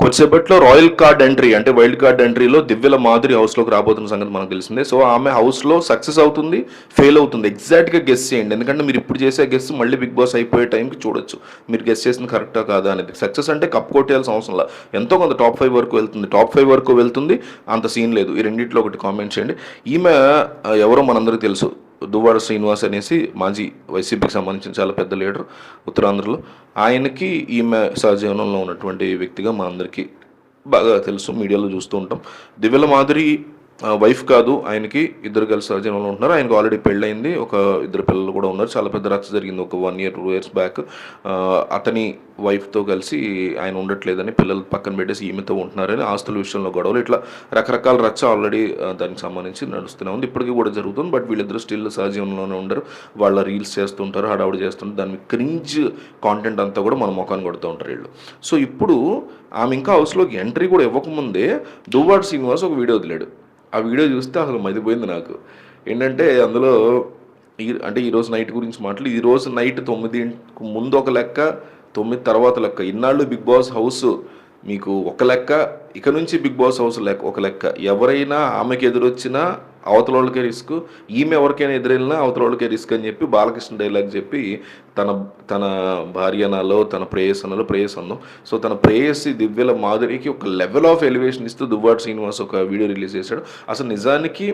కొద్దిసేపట్లో royal card entry అంటే wild card ఎంట్రీలో దివ్యల Madhuri హౌస్లోకి రాబోతున్న సంగతి మనకు తెలిసిందే. సో ఆమె హౌస్లో సక్సెస్ అవుతుంది, ఫెయిల్ అవుతుంది, ఎగ్జాక్ట్గా గెస్ చేయండి. ఎందుకంటే మీరు ఇప్పుడు చేసే గెస్ మళ్ళీ బిగ్ బాస్ అయిపోయే టైంకి చూడొచ్చు మీరు గెస్ చేసింది కరెక్టా కాదా అనేది. సక్సెస్ అంటే కప్ కొట్టేయాల్సిన అవసరంలా, ఎంతో కొంత టాప్ 5 వరకు వెళ్తుంది, టాప్ 5 వరకు వెళ్తుంది, అంత సీన్ లేదు. ఈ రెండింటిలో ఒకటి కామెంట్ చేయండి. ఈమె ఎవరో మనందరికీ తెలుసు, దువ్వాడ శ్రీనివాస్ అనేసి మాజీ వైసీపీకి సంబంధించిన చాలా పెద్ద లీడర్ ఉత్తరాంధ్రలో. ఆయనకి ఈమె సహజీవనంలో ఉన్నటువంటి వ్యక్తిగా మా అందరికీ బాగా తెలుసు, మీడియాలో చూస్తూ ఉంటాం. దివ్యల మాదిరి వైఫ్ కాదు, ఆయనకి ఇద్దరు కలిసి సహజీవనంలో ఉంటున్నారు. ఆయనకు ఆల్రెడీ పెళ్ళయింది, ఒక ఇద్దరు పిల్లలు కూడా ఉన్నారు. చాలా పెద్ద రచ్చ జరిగింది ఒక 1 year 2 years బ్యాక్. అతని వైఫ్తో కలిసి ఆయన ఉండట్లేదని, పిల్లలు పక్కన పెట్టేసి ఈమెతో ఉంటున్నారని, ఆస్తుల విషయంలో గొడవలు, ఇట్లా రకరకాల రచ్చ ఆల్రెడీ దానికి సంబంధించి నడుస్తూనే ఉంది, ఇప్పటికీ కూడా జరుగుతుంది. బట్ వీళ్ళిద్దరు స్టిల్ సహజీవనంలోనే ఉండరు, వాళ్ళ రీల్స్ చేస్తుంటారు, హడావుడి చేస్తుంటారు, దాని క్రింజ్ కాంటెంట్ అంతా కూడా మన ముఖాన్ని కొడుతూ ఉంటారు వీళ్ళు. సో ఇప్పుడు ఆమె ఇంకా హౌస్లోకి ఎంట్రీ కూడా ఇవ్వకముందే దువ్వాడ శ్రీనివాస్ ఒక వీడియో వదిలాడు. ఆ వీడియో చూస్తే అసలు మదిపోయింది నాకు. ఏంటంటే అందులో అంటే ఈరోజు నైట్ గురించి మాట్లాడి, ఈరోజు నైట్ 9 ముందు ఒక లెక్క, 9 తర్వాత లెక్క. ఇన్నాళ్ళు బిగ్ బాస్ హౌస్ మీకు ఒక లెక్క, ఇక నుంచి బిగ్ బాస్ హౌస్ ఒక లెక్క. ఎవరైనా ఆమెకి ఎదురొచ్చినా అవతల వాళ్ళకే రిస్క్, ఈమె ఎవరికైనా ఎదురెళ్ళినా అవతల వాళ్ళకే రిస్క్ అని చెప్పి బాలకృష్ణ డైలాగ్ చెప్పి తన తన భార్యనాలో, తన ప్రేయసనలో, ప్రేయసందం, సో తన ప్రేయసి దివ్యల మాధురికి ఒక లెవెల్ ఆఫ్ ఎలివేషన్ ఇస్తూ దువ్వాడ శ్రీనివాస్ ఒక వీడియో రిలీజ్ చేశాడు. అసలు నిజానికి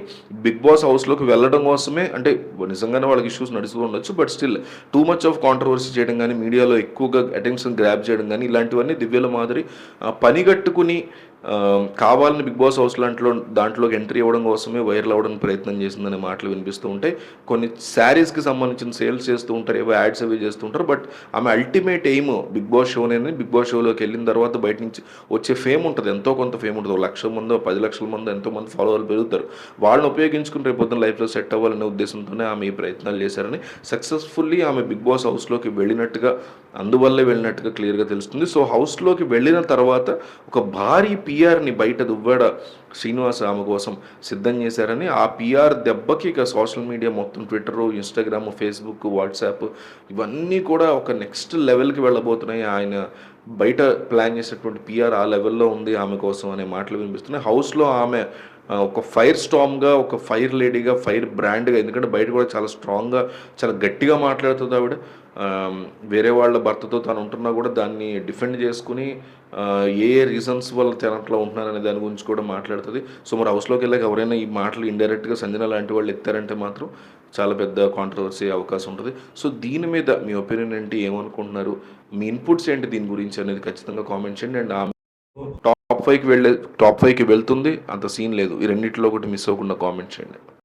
బిగ్ బాస్ హౌస్లోకి వెళ్ళడం కోసమే, అంటే నిజంగానే వాళ్ళకి ఇష్యూస్ నడుస్తూ ఉండొచ్చు, but still too much of controversy చేయడం కానీ, మీడియాలో ఎక్కువగా అటెన్షన్ గ్రాప్ చేయడం కానీ, ఇలాంటివన్నీ దివ్యల మాధురి పనిగట్టుకుని కావాలని బిగ్ బాస్ హౌస్ దాంట్లోకి ఎంట్రీ ఇవ్వడం కోసమే వైరల్ అవ్వడానికి ప్రయత్నం చేసిందనే మాటలు వినిపిస్తూ ఉంటాయి. కొన్ని శారీస్కి సంబంధించిన సేల్స్ చేస్తూ ఉంటారు, ఏవో యాడ్స్ అవి చేస్తూ ఉంటారు. బట్ ఆమె అల్టిమేట్ ఎయిమ్ బిగ్ బాస్ షోనే. బిగ్ బాస్ షోలోకి వెళ్ళిన తర్వాత బయట నుంచి వచ్చే ఫేమ్ ఉంటుంది, ఎంతో కొంత ఫేమ్ ఉంటుంది. 1 లక్షల మందో 10 లక్షల మందో ఎంతోమంది ఫాలోవర్లు పెరుగుతారు. వాళ్ళని ఉపయోగించుకుని రేపొద్దున లైఫ్లో సెట్ అవ్వాలనే ఉద్దేశంతోనే ఆమె ఈ ప్రయత్నాలు చేశారని, సక్సెస్ఫుల్లీ ఆమె బిగ్ బాస్ హౌస్లోకి వెళ్ళినట్టుగా, అందువల్లే వెళ్ళినట్టుగా క్లియర్గా తెలుస్తుంది. సో హౌస్లోకి వెళ్ళిన తర్వాత ఒక భారీ పిఆర్ని బయట దువ్వాడ శ్రీనివాస్ ఆమె కోసం సిద్ధం చేశారని, ఆ పిఆర్ దెబ్బకి ఇక సోషల్ మీడియా మొత్తం, ట్విట్టరు, ఇన్స్టాగ్రామ్, ఫేస్బుక్, వాట్సాప్ ఇవన్నీ కూడా ఒక నెక్స్ట్ లెవెల్కి వెళ్ళబోతున్నాయి. ఆయన బయట ప్లాన్ చేసేటువంటి పిఆర్ ఆ లెవెల్లో ఉంది ఆమె కోసం అనే మాటలు వినిపిస్తున్నాయి. హౌస్లో ఆమె ఒక ఫైర్ స్టామ్గా, ఒక ఫైర్ లేడీగా, ఫైర్ బ్రాండ్గా, ఎందుకంటే బయట కూడా చాలా స్ట్రాంగ్గా, చాలా గట్టిగా మాట్లాడుతుంది ఆవిడ. వేరే వాళ్ళ భర్తతో తను ఉంటున్నా కూడా దాన్ని డిఫెండ్ చేసుకుని ఏ రీజన్స్ వల్ల తనట్లో ఉంటున్నారనే దాని గురించి కూడా మాట్లాడుతుంది. సో మరి హౌస్లోకి వెళ్ళాక ఎవరైనా ఈ మాటలు ఇండైరెక్ట్గా సంజన లాంటి వాళ్ళు ఎత్తారంటే మాత్రం చాలా పెద్ద కాంట్రవర్సీ అవకాశం ఉంటుంది. సో దీని మీద మీ ఒపీనియన్ ఏంటి, ఏమనుకుంటున్నారు, మీ ఇన్పుట్స్ ఏంటి దీని గురించి అనేది ఖచ్చితంగా కామెంట్ చేయండి. అండ్ ఆమె టాప్ 5కి వెళ్తుంది, అంత సీన్ లేదు, ఈ రెండింటిలో ఒకటి మిస్ అవ్వకుండా కామెంట్ చేయండి.